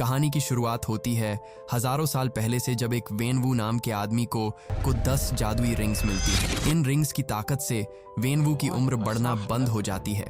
कहानी की शुरुआत होती है हजारों साल पहले से, जब एक वेनवू नाम के आदमी को 10 जादुई रिंग्स मिलती है। इन रिंग्स की ताकत से वेनवू की उम्र बढ़ना बंद हो जाती है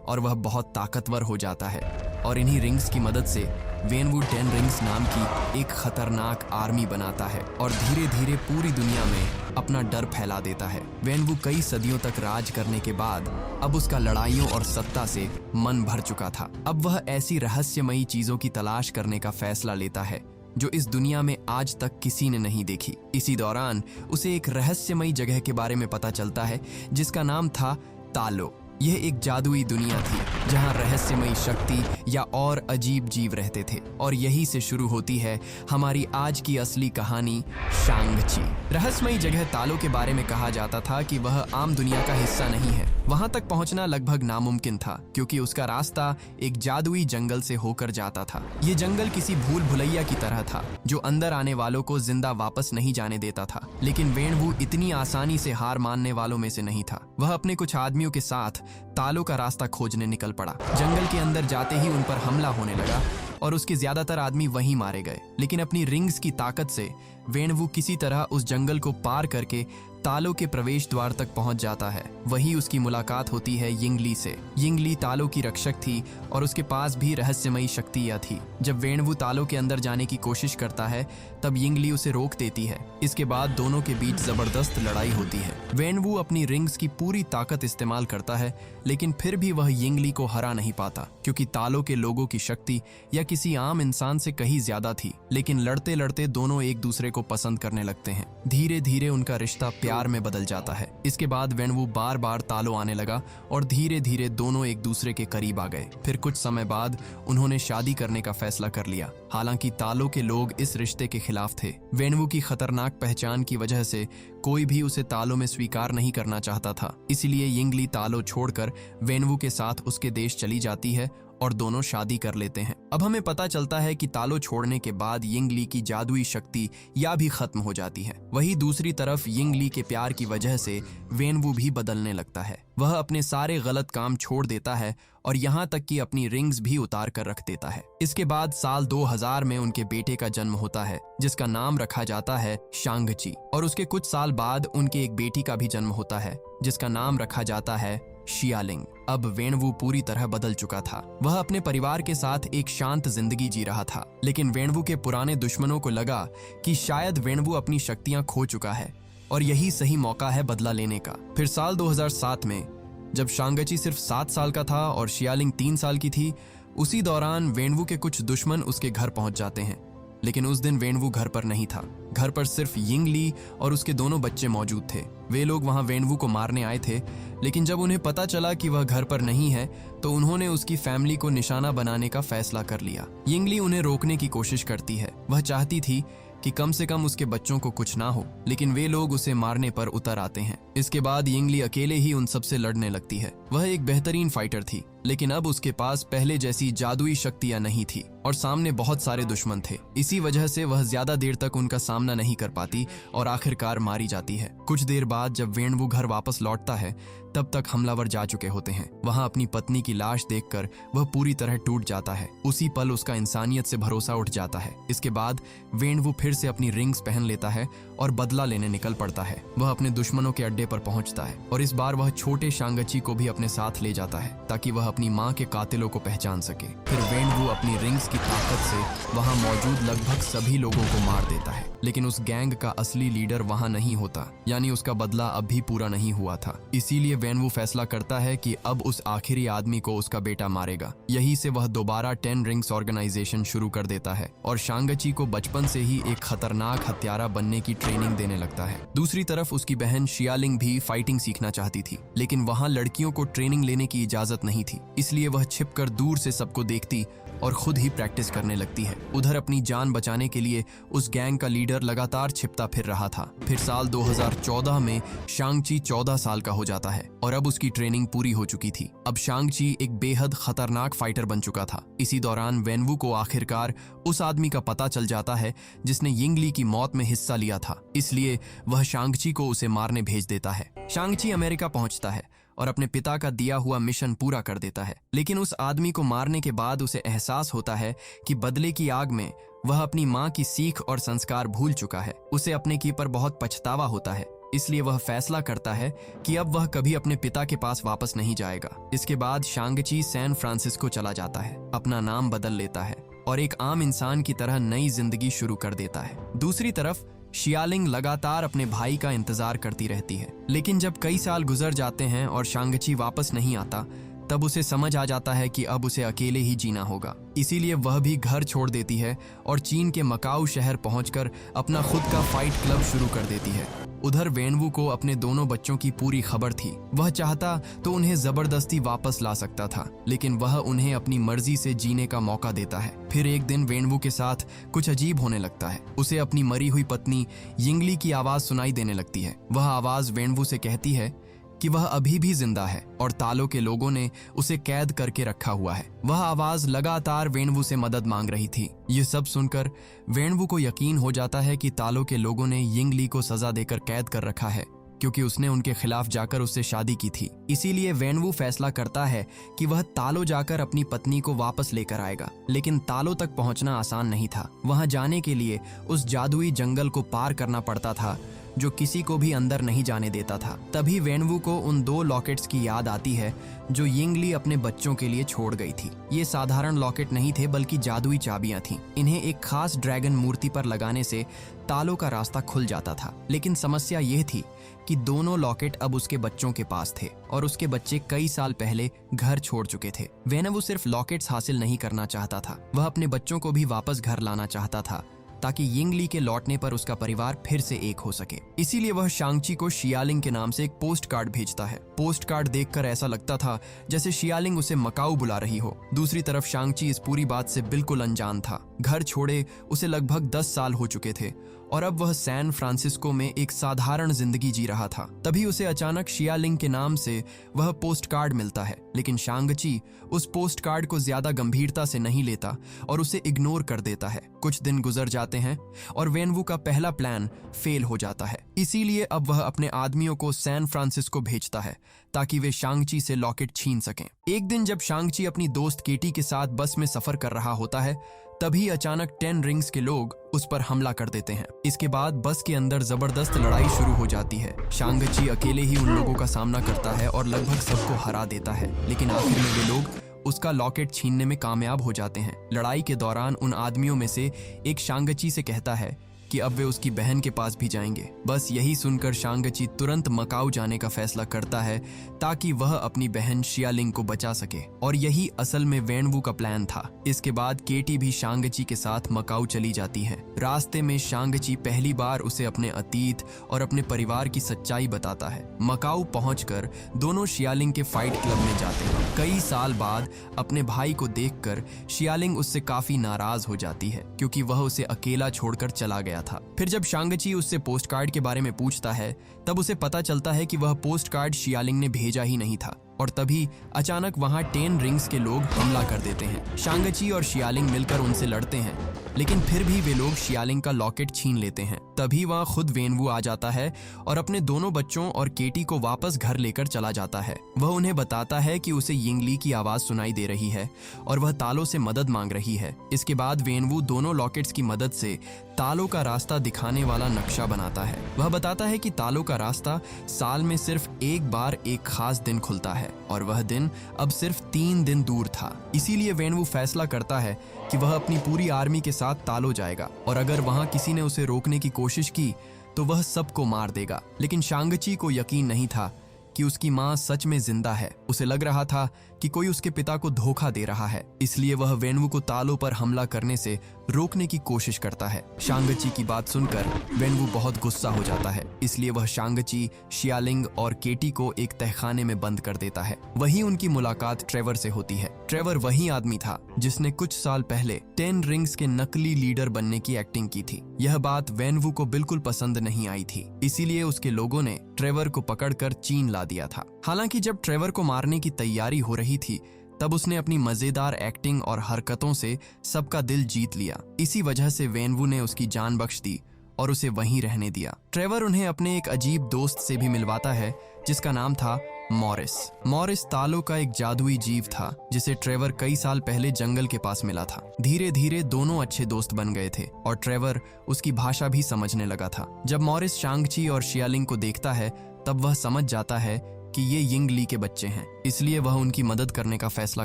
और वह बहुत ताकतवर हो जाता है। और इन्हीं रिंग्स की मदद से वेनवू 10 रिंग्स नाम की एक खतरनाक आर्मी बनाता है और धीरे धीरे पूरी दुनिया में अपना डर फैला देता है। वेनवू कई सदियों तक राज करने के बाद अब उसका लड़ाइयों और सत्ता से मन भर चुका था। अब वह ऐसी रहस्यमयी चीजों की तलाश करने का फैसला लेता है जो इस दुनिया में आज तक किसी ने नहीं देखी। इसी दौरान उसे एक रहस्यमयी जगह के बारे में पता चलता है जिसका नाम था तालो। यह एक जादुई दुनिया थी जहां रहस्यमयी शक्ति या और अजीब जीव रहते थे। और यही से शुरू होती है हमारी आज की असली कहानी, शांग-ची। रहस्यमयी जगह तालो के बारे में कहा जाता था कि वह आम दुनिया का हिस्सा नहीं है। वहां तक पहुंचना लगभग नामुमकिन था क्योंकि उसका रास्ता एक जादुई जंगल से होकर जाता था। ये जंगल किसी भूल भुलैया की तरह था जो अंदर आने वालों को जिंदा वापस नहीं जाने देता था। लेकिन वेनवू इतनी आसानी से हार मानने वालों में से नहीं था। वह अपने कुछ आदमियों के साथ तालो का रास्ता खोजने निकल पड़ा। जंगल के अंदर जाते ही उन पर हमला होने लगा और उसके ज्यादातर आदमी वहीं मारे गए। लेकिन अपनी रिंग्स की ताकत से वेनवू किसी तरह उस जंगल को पार करके तालो के प्रवेश द्वार तक पहुंच जाता है। वही उसकी मुलाकात होती है यिंगली से। यिंगली तालो की रक्षक थी और उसके पास भी रहस्यमयी शक्तियां थी। जब वेनवू तालो के अंदर जाने की कोशिश करता है तब यिंगली उसे रोक देती है। इसके बाद दोनों के बीच जबरदस्त लड़ाई होती है। वेनवू अपनी रिंग्स की पूरी ताकत इस्तेमाल करता है लेकिन फिर भी वह यिंगली को हरा नहीं पाता क्योंकि तालो के लोगों की शक्ति या किसी आम इंसान से कहीं ज्यादा थी। लेकिन लड़ते लड़ते दोनों एक दूसरे को पसंद करने लगते हैं। धीरे धीरे उनका रिश्ता प्यार में बदल जाता है। इसके बाद वेनवू बार बार तालो आने लगा और धीरे धीरे दोनों एक दूसरे के करीब आ गए। फिर कुछ समय बाद उन्होंने शादी करने का फैसला कर लिया। हालांकि तालो के लोग इस रिश्ते के खिलाफ थे। वेनवू की खतरनाक पहचान की वजह से कोई भी उसे तालो में स्वीकार नहीं करना चाहता था। इसलिए यिंगली तालो छोड़कर वेनवू के साथ उसके देश चली जाती है और दोनों शादी कर लेते हैं। अब हमें पता चलता है कि तालो छोड़ने के बाद यिंगली की जादुई शक्ति या भी खत्म हो जाती है। वहीं दूसरी तरफ यिंगली के प्यार की वजह से वेनवू भी बदलने लगता है। वह अपने सारे गलत काम छोड़ देता है और यहाँ तक कि अपनी रिंग्स भी उतार कर रख देता है। इसके बाद साल 2000 में उनके बेटे का जन्म होता है जिसका नाम रखा जाता है शांग-ची। और उसके कुछ साल बाद उनके एक बेटी का भी जन्म होता है जिसका नाम रखा जाता है शियालिंग। अब वेनवू पूरी तरह बदल चुका था। वह अपने परिवार के साथ एक शांत जिंदगी जी रहा था। लेकिन वेनवू के पुराने दुश्मनों को लगा कि शायद वेनवू अपनी शक्तियां खो चुका है और यही सही मौका है बदला लेने का। फिर साल 2007 में जब शांग-ची सिर्फ 7 साल का था और शियालिंग 3 साल की थी, उसी दौरान वेनवू के कुछ दुश्मन उसके घर पहुंच जाते हैं। लेकिन उस दिन वेनवू घर पर नहीं था। घर पर सिर्फ यिंगली और उसके दोनों बच्चे मौजूद थे। वे लोग वहां वेनवू को मारने आए थे। लेकिन जब उन्हें पता चला कि वह घर पर नहीं है तो उन्होंने उसकी फैमिली को निशाना बनाने का फैसला कर लिया। यिंगली उन्हें रोकने की कोशिश करती है। वह चाहती थी कि कम से कम उसके बच्चों को कुछ ना हो, लेकिन वे लोग उसे मारने पर उतर आते हैं। इसके बाद यिंगली अकेले ही उन सबसे लड़ने लगती है। वह एक बेहतरीन फाइटर थी लेकिन अब उसके पास पहले जैसी जादुई शक्तियां नहीं थी और सामने बहुत सारे दुश्मन थे। इसी वजह से वह ज्यादा देर तक उनका सामना नहीं कर पाती और आखिरकार मारी जाती है। कुछ देर बाद जब वेनवू घर वापस लौटता है तब तक हमलावर जा चुके होते हैं। वहां अपनी पत्नी की लाश देखकर वह पूरी तरह टूट जाता है। उसी पल उसका इंसानियत से भरोसा उठ जाता है। इसके बाद वेनवू फिर से अपनी रिंग्स पहन लेता है और बदला लेने निकल पड़ता है। वह अपने दुश्मनों के अड्डे पर पहुंचता है और इस बार वह छोटे शांग-ची को भी अपने साथ ले जाता है ताकि वह अपनी मां के कातिलों को पहचान सके। फिर वेनवू अपनी रिंग्स की ताकत से वहां मौजूद लगभग सभी लोगों को मार देता है। लेकिन उस गैंग का असली लीडर वहां नहीं होता, यानी उसका बदला अब भी पूरा नहीं हुआ था। इसीलिए वेनवू फैसला करता है कि अब उस आखिरी आदमी को उसका बेटा मारेगा। यही से वह दोबारा 10 रिंग्स ऑर्गेनाइजेशन शुरू कर देता है और शांग-ची को बचपन से ही एक खतरनाक हत्यारा बनने की ट्रेनिंग देने लगता है। दूसरी तरफ उसकी बहन शियालिंग भी फाइटिंग सीखना चाहती थी लेकिन वहां लड़कियों को ट्रेनिंग लेने की इजाजत नहीं थी। इसलिए वह छिपकर दूर से सबको देखती और खुद ही प्रैक्टिस करने लगती है। उधर अपनी जान बचाने के लिए उस गैंग का लीडर लगातार छिपता फिर रहा था। फिर साल 2014 में शांग-ची 14 साल का हो जाता है और अब उसकी ट्रेनिंग पूरी हो चुकी थी। अब शांग-ची एक बेहद खतरनाक फाइटर बन चुका था। इसी दौरान वेनवू को आखिरकार उस आदमी का पता चल जाता है जिसने यिंगली की मौत में हिस्सा लिया था। इसलिए वह शांग-ची को उसे मारने भेज देता है। शांग-ची अमेरिका पहुंचता है और अपने पिता का दिया हुआ मिशन पूरा कर देता है। लेकिन उस आदमी को मारने के बाद उसे एहसास होता है कि बदले की आग में वह अपनी माँ की सीख और संस्कार भूल चुका है। उसे अपने की पर बहुत पछतावा होता है, इसलिए वह फैसला करता है कि अब वह कभी अपने पिता के पास वापस नहीं जाएगा। इसके बाद शांग-ची सैन फ्रांसिस्को चला जाता है, अपना नाम बदल लेता है और एक आम इंसान की तरह नई जिंदगी शुरू कर देता है। दूसरी तरफ शियालिंग लगातार अपने भाई का इंतजार करती रहती है, लेकिन जब कई साल गुजर जाते हैं और शांग-ची वापस नहीं आता, तब उसे समझ आ जाता है कि अब उसे अकेले ही जीना होगा। इसीलिए वह भी घर छोड़ देती है और चीन के मकाऊ शहर पहुंचकर अपना खुद का फाइट क्लब शुरू कर देती है। उधर वेनवू को अपने दोनों बच्चों की पूरी खबर थी। वह चाहता तो उन्हें जबरदस्ती वापस ला सकता था, लेकिन वह उन्हें अपनी मर्जी से जीने का मौका देता है। फिर एक दिन वेनवू के साथ कुछ अजीब होने लगता है। उसे अपनी मरी हुई पत्नी यिंगली की आवाज सुनाई देने लगती है। वह आवाज वेनवू से कहती है कि वह अभी भी जिंदा है और तालो के लोगों ने उसे कैद करके रखा हुआ है। वह आवाज लगातार वेनवू से मदद मांग रही थी। ये सब सुनकर वेनवू को यकीन हो जाता है कि तालो के लोगों ने यिंगली को सजा देकर कैद कर रखा है, क्योंकि उसने उनके खिलाफ जाकर उससे शादी की थी। इसीलिए वेनवू फैसला करता है कि वह तालो जाकर अपनी पत्नी को वापस लेकर आएगा। लेकिन तालो तक पहुंचना आसान नहीं था। वहां जाने के लिए उस जादुई जंगल को पार करना पड़ता था जो किसी को भी अंदर नहीं जाने देता था। तभी वेनवू को उन 2 लॉकेट्स की याद आती है जो यिंगली अपने बच्चों के लिए छोड़ गई थी। ये साधारण लॉकेट नहीं थे, बल्कि जादुई चाबियां थीं। इन्हें एक खास ड्रैगन मूर्ति पर लगाने से तालो का रास्ता खुल जाता था। लेकिन समस्या यह थी कि दोनों लॉकेट अब उसके बच्चों के पास थे और उसके बच्चे कई साल पहले घर छोड़ चुके थे। वेनवू सिर्फ लॉकेट्स हासिल नहीं करना चाहता था, वह अपने बच्चों को भी वापस घर लाना चाहता था, ताकि यिंगली के लौटने पर उसका परिवार फिर से एक हो सके। इसीलिए वह शांग-ची को शियालिंग के नाम से एक पोस्ट कार्ड भेजता है। पोस्ट कार्ड देखकर ऐसा लगता था जैसे शियालिंग उसे मकाऊ बुला रही हो। दूसरी तरफ शांग-ची इस पूरी बात से बिल्कुल अनजान था। घर छोड़े उसे लगभग 10 साल हो चुके थे और अब वह सैन फ्रांसिस्को में एक साधारण जिंदगी जी रहा था। तभी उसे अचानक शियालिंग के नाम से वह पोस्ट कार्ड मिलता है, लेकिन शांग-ची उस पोस्ट कार्ड को ज्यादा गंभीरता से नहीं लेता और उसे इग्नोर कर देता है। कुछ दिन गुजर जाते हैं और वेनवू का पहला प्लान फेल हो जाता है। इसीलिए अब वह अपने आदमियों को सैन फ्रांसिस्को भेजता है ताकि वे शांग-ची से लॉकेट छीन सकें। एक दिन जब शांग-ची अपनी दोस्त केटी के साथ बस में सफर कर रहा होता है, तभी अचानक 10 रिंग्स के लोग उस पर हमला कर देते हैं। इसके बाद बस के अंदर जबरदस्त लड़ाई शुरू हो जाती है। शांग-ची अकेले ही उन लोगों का सामना करता है और लगभग सबको हरा देता है, लेकिन आखिर में वे लोग उसका लॉकेट छीनने में कामयाब हो जाते हैं। लड़ाई के दौरान उन आदमियों में से एक शांग-ची से कहता है कि अब वे उसकी बहन के पास भी जाएंगे। बस यही सुनकर शांग-ची तुरंत मकाऊ जाने का फैसला करता है ताकि वह अपनी बहन शियालिंग को बचा सके, और यही असल में वेनवू का प्लान था। इसके बाद केटी भी शांग-ची के साथ मकाऊ चली जाती है। रास्ते में शांग-ची पहली बार उसे अपने अतीत और अपने परिवार की सच्चाई बताता है। मकाऊ पहुंचकर दोनों शियालिंग के फाइट क्लब में जाते हैं। कई साल बाद अपने भाई को देखकर शियालिंग उससे काफी नाराज हो जाती है, क्योंकि वह उसे अकेला छोड़कर चला गया था। फिर जब शांग-ची उससे पोस्ट कार्ड के बारे में पूछता है, तब उसे पता चलता है कि वह पोस्ट कार्ड शियालिंग ने भेजा ही नहीं था, और तभी अचानक वहां 10 रिंग्स के लोग हमला कर देते हैं। शांग-ची और शियालिंग मिलकर उनसे लड़ते हैं, लेकिन फिर भी वे लोग शियालिंग का लॉकेट छीन लेते हैं। तभी वहां खुद वेनवू आ जाता है और अपने दोनों बच्चों और केटी को वापस घर लेकर चला जाता है। वह उन्हें बताता है कि उसे यिंगली की आवाज सुनाई दे रही है और वह तालो से मदद मांग रही है। इसके बाद वेनवू दोनों लॉकेट्स की मदद से तालो का रास्ता दिखाने वाला नक्शा बनाता है। वह बताता है कि तालो का रास्ता साल में सिर्फ एक बार एक खास दिन खुलता है, और वह दिन अब सिर्फ 3 दिन दूर था। इसीलिए वेनवू फैसला करता है कि वह अपनी पूरी आर्मी के साथ तालो जाएगा, और अगर वहां किसी ने उसे रोकने की कोशिश की तो वह सबको मार देगा। लेकिन शांग-ची को यकीन नहीं था कि उसकी माँ सच में जिंदा है। उसे लग रहा था कि कोई उसके पिता को धोखा दे रहा है, इसलिए वह वेनवू को तालो पर हमला करने से रोकने की कोशिश करता है। शांग-ची की बात सुनकर वेनवू बहुत गुस्सा हो जाता है, इसलिए वह शांग-ची, शियालिंग और केटी को एक तहखाने में बंद कर देता है। वहीं उनकी मुलाकात ट्रेवर से होती है। ट्रेवर वही आदमी था जिसने कुछ साल पहले 10 रिंग्स के नकली लीडर बनने की एक्टिंग की थी। यह बात वेनवू को बिल्कुल पसंद नहीं आई थी, इसीलिए उसके लोगों ने ट्रेवर को पकड़कर चीन ला दिया था। हालांकि जब ट्रेवर को मारने की तैयारी हो रही थी, तब उसने अपनी मजेदार एक्टिंग और हरकतों से सबका दिल जीत लिया। इसी वजह से वेनवू ने उसकी जान बख्श दी और उसे वहीं रहने दिया। ट्रेवर उन्हें अपने एक अजीब दोस्त से भी मिलवाता है जिसका नाम था मॉरिस। मॉरिस तालो का एक जादुई जीव था जिसे ट्रेवर कई साल पहले जंगल के पास मिला था। धीरे धीरे दोनों अच्छे दोस्त बन गए थे और ट्रेवर उसकी भाषा भी समझने लगा था। जब मॉरिस शांग-ची और शियालिंग को देखता है तब वह समझ जाता है कि ये यिंग ली के बच्चे हैं, इसलिए वह उनकी मदद करने का फैसला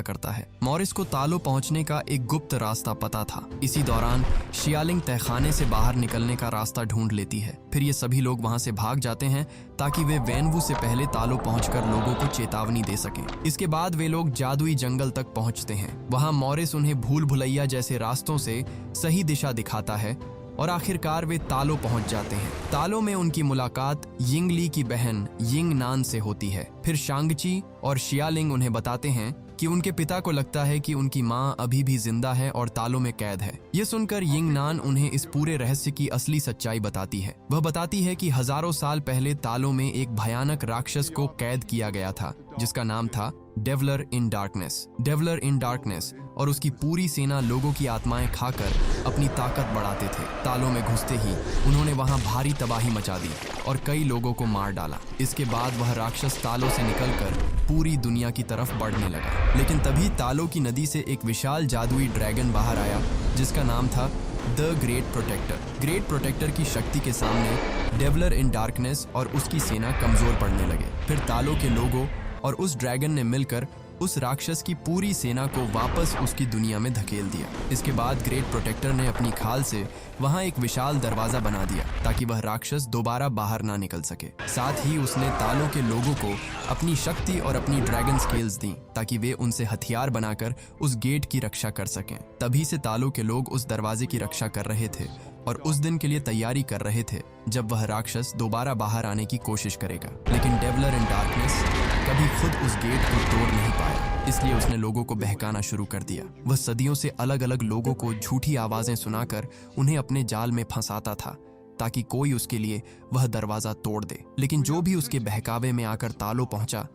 करता है। मॉरिस को तालो पहुंचने का एक गुप्त रास्ता पता था। इसी दौरान शियालिंग तहखाने से बाहर निकलने का रास्ता ढूंढ लेती है। फिर ये सभी लोग वहां से भाग जाते हैं ताकि वे वैनवू से पहले तालो पहुंचकर लोगों को चेतावनी दे सकें। इसके बाद वे लोग जादुई जंगल तक पहुंचते हैं। वहां मॉरिस उन्हें भूल भुलैया जैसे रास्तों से सही दिशा दिखाता है और आखिरकार वे तालो पहुंच जाते हैं। तालो में उनकी मुलाकात यिंग ली की बहन यिंग नान से होती है। फिर शांग-ची और शियालिंग उन्हें बताते हैं कि उनके पिता को लगता है कि उनकी मां अभी भी जिंदा है और तालो में कैद है। ये सुनकर यिंग नान उन्हें इस पूरे रहस्य की असली सच्चाई बताती है। वह बताती है कि हजारों साल पहले तालो में एक भयानक राक्षस को कैद किया गया था जिसका नाम था डेवलर इन डार्कनेस। डेवलर इन डार्कनेस और उसकी पूरी सेना लोगों की आत्माएं खाकर अपनी ताकत बढ़ाते थे। तालों में घुसते ही उन्होंने वहां भारी तबाही मचा दी और कई लोगों को मार डाला। इसके बाद वह राक्षस तालों से निकलकर पूरी दुनिया की तरफ बढ़ने लगा। लेकिन तभी तालों की नदी से एक विशाल जादुई ड्रैगन बाहर आया जिसका नाम था the great protector. Great protector की शक्ति के सामने डेवलर इन डार्कनेस और उसकी सेना कमजोर पड़ने लगे। फिर तालों के लोगों और उस ड्रैगन ने मिलकर उस राक्षस की पूरी सेना को वापस उसकी दुनिया में धकेल दिया। इसके बाद ग्रेट प्रोटेक्टर ने अपनी खाल से वहां एक विशाल दरवाजा बना दिया ताकि वह राक्षस दोबारा बाहर ना निकल सके। साथ ही उसने तालों के लोगों को अपनी शक्ति और अपनी ड्रैगन स्केल्स दी ताकि वे उनसे हथियार बनाकर उस गेट की रक्षा कर सकें। तभी से तालों के लोग उस दरवाजे की रक्षा कर रहे थे और उस दिन के लिए तैयारी कर रहे थे जब वह राक्षस दोबारा बाहर आने की कोशिश करेगा। लेकिन डेवलर इन डार्कनेस कभी खुद उस गेट को तोड़ नहीं पाया, इसलिए उसने लोगों को बहकाना शुरू कर दिया। वह सदियों से अलग अलग लोगों को झूठी आवाजें सुनाकर उन्हें अपने जाल में फंसाता था ताकि कोई उसके लिए वह दरवाजा तोड़ दे। लेकिन जो भी उसके बहकावे में आकर तालो पहुंचा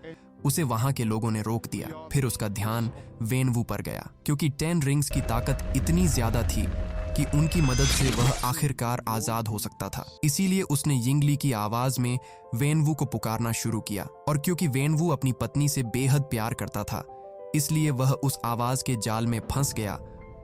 उसे वहां के लोगों ने रोक दिया। फिर उसका ध्यान वैनवू पर गया क्योंकि 10 रिंग्स की ताकत इतनी ज्यादा थी कि उनकी मदद से वह आखिरकार आजाद हो सकता था। इसीलिए उसने यिंग ली की आवाज में वैनवू को पुकारना शुरू किया। और क्योंकि वैनवू अपनी पत्नी से बेहद प्यार करता था इसलिए वह उस आवाज के जाल में फंस गया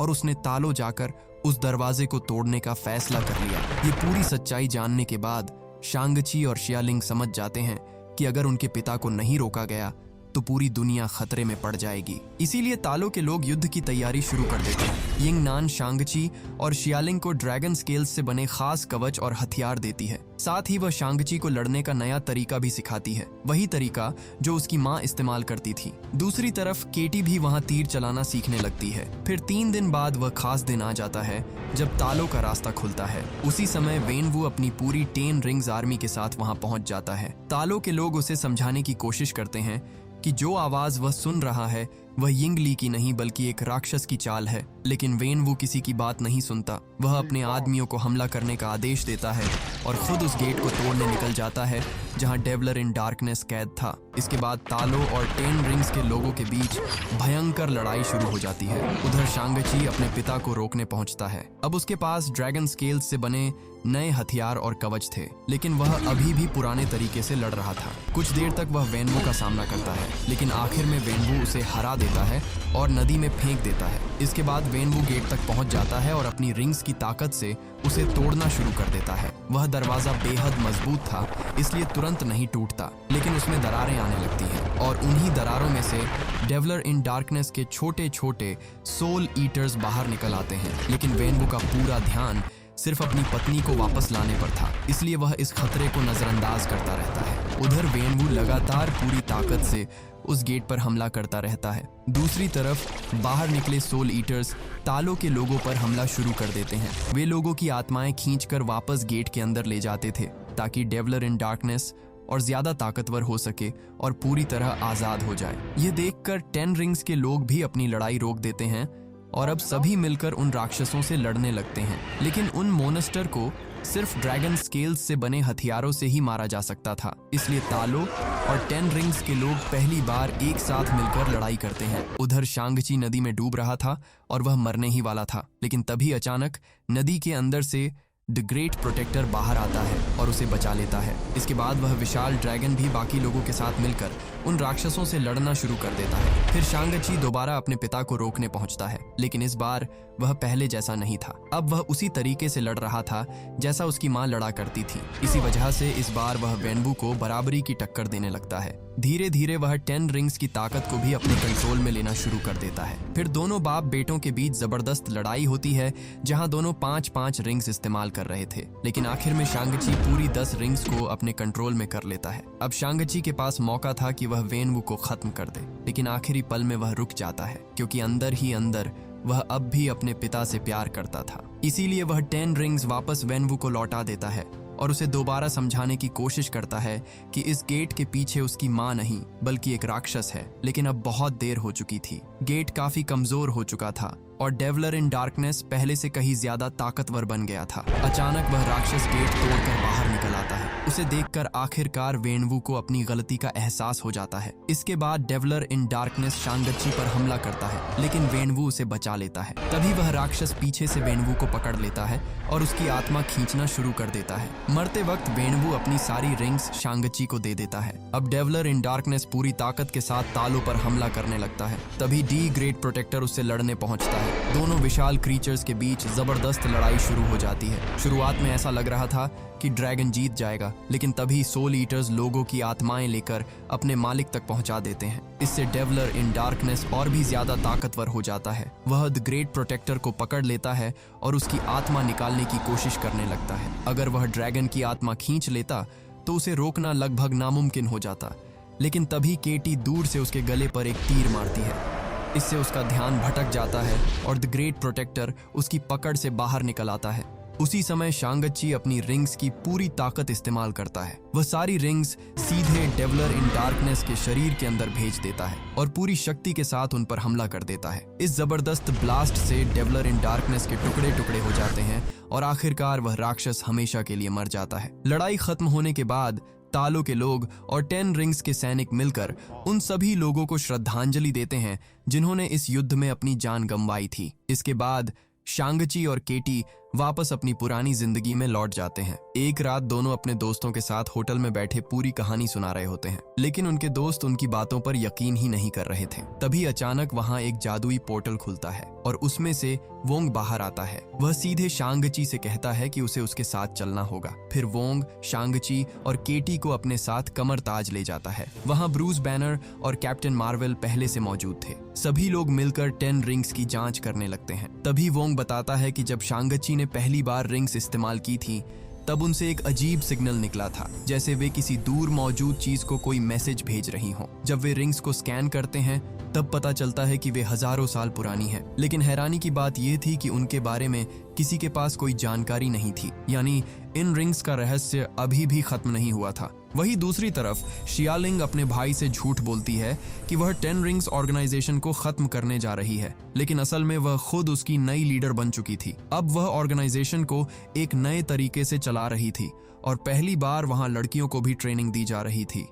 और उसने तालो जाकर उस दरवाजे को तोड़ने का फैसला कर लिया। ये पूरी सच्चाई जानने के बाद शांग-ची और शियालिंग समझ जाते हैं कि अगर उनके पिता को नहीं रोका गया तो पूरी दुनिया खतरे में पड़ जाएगी। इसीलिए तालो के लोग युद्ध की तैयारी शुरू कर देते हैं। यिंग नान शांग-ची और शियालिंग को ड्रैगन स्केल्स से बने खास कवच और हथियार देती है। साथ ही वह शांग-ची को लड़ने का नया तरीका भी सिखाती है, वही तरीका जो उसकी माँ इस्तेमाल करती थी। दूसरी तरफ केटी भी वहाँ तीर चलाना सीखने लगती है। फिर 3 दिन बाद वह खास दिन आ जाता है जब तालो का रास्ता खुलता है। उसी समय वैनवू अपनी पूरी 10 रिंग्स आर्मी के साथ वहाँ पहुँच जाता है। तालो के लोग उसे समझाने की कोशिश करते हैं कि जो आवाज वह सुन रहा है वह यिंग ली की नहीं बल्कि एक राक्षस की चाल है। लेकिन वैनवू किसी की बात नहीं सुनता। वह अपने आदमियों को हमला करने का आदेश देता है और खुद उस गेट को तोड़ने निकल जाता है जहां डेवलर इन डार्कनेस कैद था। इसके बाद तालो और 10 रिंग्स के लोगों के बीच भयंकर लड़ाई शुरू हो जाती है। उधर शांग-ची अपने पिता को रोकने पहुंचता है। अब उसके पास ड्रैगन स्केल्स से बने नए हथियार और कवच थे, लेकिन वह अभी भी पुराने तरीके से लड़ रहा था। कुछ देर तक वह वैनवू का सामना करता है, लेकिन आखिर में वैनवू उसे हरा देता है और नदी में फेंक देता है। इसके बाद वैनवू गेट तक पहुंच जाता है और अपनी रिंग्स की ताकत से उसे तोड़ना शुरू कर देता है। वह दरवाजा बेहद मजबूत था इसलिए तुरंत नहीं टूटता, लेकिन उसमें दरारें आने लगती हैं और उन्हीं दरारों में से डेवलर इन डार्कनेस के छोटे छोटे सोल ईटर्स बाहर निकल आते हैं। लेकिन वैनवू का पूरा ध्यान सिर्फ अपनी पत्नी को वापस लाने पर था, इसलिए वह इस खतरे को नजरअंदाज करता रहता है। उधर वैनवू लगातार पूरी ताकत से उस गेट पर हमला करता रहता है। दूसरी तरफ बाहर निकले सोल ईटर्स तालो के लोगों पर हमला शुरू कर देते हैं। वे लोगों की आत्माएं खींचकर वापस गेट के अंदर ले जाते थे ताकि डेवलर इन डार्कनेस और ज्यादा ताकतवर हो सके और पूरी तरह आजाद हो जाए। ये देखकर 10 रिंग्स के लोग भी अपनी लड़ाई रोक देते हैं और अब सभी मिलकर उन राक्षसों से लड़ने लगते हैं। लेकिन उन मोनेस्टर को सिर्फ ड्रैगन स्केल्स से बने हथियारों से ही मारा जा सकता था, इसलिए तालो और 10 रिंग्स के लोग पहली बार एक साथ मिलकर लड़ाई करते हैं। उधर शांग-ची नदी में डूब रहा था और वह मरने ही वाला था, लेकिन तभी अचानक नदी के अंदर से द ग्रेट प्रोटेक्टर बाहर आता है और उसे बचा लेता है। इसके बाद वह विशाल ड्रैगन भी बाकी लोगों के साथ मिलकर उन राक्षसों से लड़ना शुरू कर देता है। फिर शांग-ची दोबारा अपने पिता को रोकने पहुंचता है, लेकिन इस बार वह पहले जैसा नहीं था। अब वह उसी तरीके से लड़ रहा था जैसा उसकी माँ लड़ा करती थी। इसी वजह से इस बार वह वेनवू को बराबरी की टक्कर देने लगता है। धीरे धीरे वह 10 रिंग्स की ताकत को भी अपने कंट्रोल में लेना शुरू कर देता है। फिर दोनों बाप बेटों के बीच जबरदस्त लड़ाई होती है, जहां दोनों 5-5 रिंग्स इस्तेमाल कर रहे थे, लेकिन आखिर में शांग-ची पूरी 10 रिंग्स को अपने कंट्रोल में कर लेता है। अब शांग-ची के पास मौका था कि वह वेनवू को खत्म कर दे, लेकिन आखिरी पल में वह रुक जाता है, क्योंकि अंदर ही अंदर वह अब भी अपने पिता से प्यार करता था। इसीलिए वह 10 रिंग्स वापस वेनवू को लौटा देता है और उसे दोबारा समझाने की कोशिश करता है कि इस गेट के पीछे उसकी माँ नहीं बल्कि एक राक्षस है। लेकिन अब बहुत देर हो चुकी थी। गेट काफी कमजोर हो चुका था और डेवलर इन डार्कनेस पहले से कहीं ज्यादा ताकतवर बन गया था। अचानक वह राक्षस गेट तोड़कर बाहर निकल आता है। उसे देखकर आखिरकार वेनवू को अपनी गलती का एहसास हो जाता है। इसके बाद डेवलर इन डार्कनेस शांग-ची पर हमला करता है, लेकिन वेनवू उसे बचा लेता है। तभी वह राक्षस पीछे से वेनवू को पकड़ लेता है और उसकी आत्मा खींचना शुरू कर देता है। मरते वक्त वेनवू अपनी सारी रिंग्स शांग-ची को दे देता है। अब डेवलर इन डार्कनेस पूरी ताकत के साथ तालों पर हमला करने लगता है। तभी डी ग्रेट प्रोटेक्टर उससे लड़ने पहुंचता है। दोनों विशाल क्रीचर्स के बीच जबरदस्त लड़ाई शुरू हो जाती है। शुरुआत में ऐसा लग रहा था कि ड्रैगन जीत जाएगा, लेकिन तभी सोल ईटर्स लोगों की आत्माएं लेकर अपने मालिक तक पहुंचा देते हैं। इससे डेवलर इन डार्कनेस और भी ज्यादा ताकतवर हो जाता है। वह द ग्रेट प्रोटेक्टर को पकड़ लेता है और उसकी आत्मा निकालने की कोशिश करने लगता है। अगर वह ड्रैगन की आत्मा खींच लेता तो उसे रोकना लगभग नामुमकिन हो जाता, लेकिन तभी केटी दूर से उसके गले पर एक तीर मारती है। इससे उसका ध्यान भटक जाता है और द ग्रेट प्रोटेक्टर उसकी पकड़ से बाहर निकल आता है। उसी समय शांग-ची अपनी रिंग्स की पूरी ताकत इस्तेमाल करता है। वह सारी रिंग्स सीधे डेवलर इन डार्कनेस के शरीर के अंदर भेज देता है और पूरी शक्ति के साथ उन पर हमला कर देता है। इस जबरदस्त ब्लास्ट से डेवलर इन डार्कनेस के टुकड़े टुकड़े हो जाते हैं और आखिरकार वह राक्षस हमेशा के लिए मर जाता है। लड़ाई खत्म होने के बाद तालों के लोग और 10 रिंग्स के सैनिक मिलकर उन सभी लोगों को श्रद्धांजलि देते हैं जिन्होंने इस युद्ध में अपनी जान गंवाई थी। इसके बाद शांग-ची और केटी वापस अपनी पुरानी जिंदगी में लौट जाते हैं। एक रात दोनों अपने दोस्तों के साथ होटल में बैठे पूरी कहानी सुना रहे होते हैं, लेकिन उनके दोस्त उनकी बातों पर यकीन ही नहीं कर रहे थे। तभी अचानक वहां एक जादुई पोर्टल खुलता है और उसमें से वोंग बाहर आता है। वह सीधे शांग-ची से कहता है कि उसे उसके साथ चलना होगा। फिर वोंग शांग-ची और केटी को अपने साथ कमर ताज ले जाता है। वहां ब्रूस बैनर और कैप्टन मार्वल पहले से मौजूद थे। सभी लोग मिलकर 10 रिंग्स की जांच करने लगते हैं। तभी वोंग बताता है कि जब शांग-ची ने पहली बार रिंग्स इस्तेमाल की थी तब उनसे एक अजीब सिग्नल निकला था, जैसे वे किसी दूर मौजूद चीज को कोई मैसेज भेज रही हों। जब वे रिंग्स को स्कैन करते हैं तब पता चलता है कि वे हजारों साल पुरानी है। लेकिन हैरानी की बात यह थी कि उनके बारे में किसी के पास कोई जानकारी नहीं थी, यानी इन रिंग्स का रहस्य अभी भी खत्म नहीं हुआ था। वही दूसरी तरफ शियालिंग अपने भाई से झूठ बोलती है कि वह 10 रिंग्स ऑर्गेनाइजेशन को खत्म करने जा रही है, लेकिन असल में वह खुद उसकी नई लीडर बन चुकी थी। अब वह ऑर्गेनाइजेशन को एक नए तरीके से चला रही थी और पहली बार वहां लड़कियों को भी ट्रेनिंग दी जा रही थी।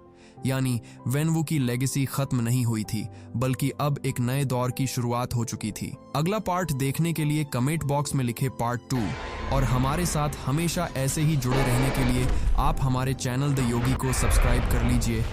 यानी वेनवू की लेगेसी खत्म नहीं हुई थी, बल्कि अब एक नए दौर की शुरुआत हो चुकी थी। अगला पार्ट देखने के लिए कमेंट बॉक्स में लिखे पार्ट 2 और हमारे साथ हमेशा ऐसे ही जुड़े रहने के लिए आप हमारे चैनल द योगी को सब्सक्राइब कर लीजिए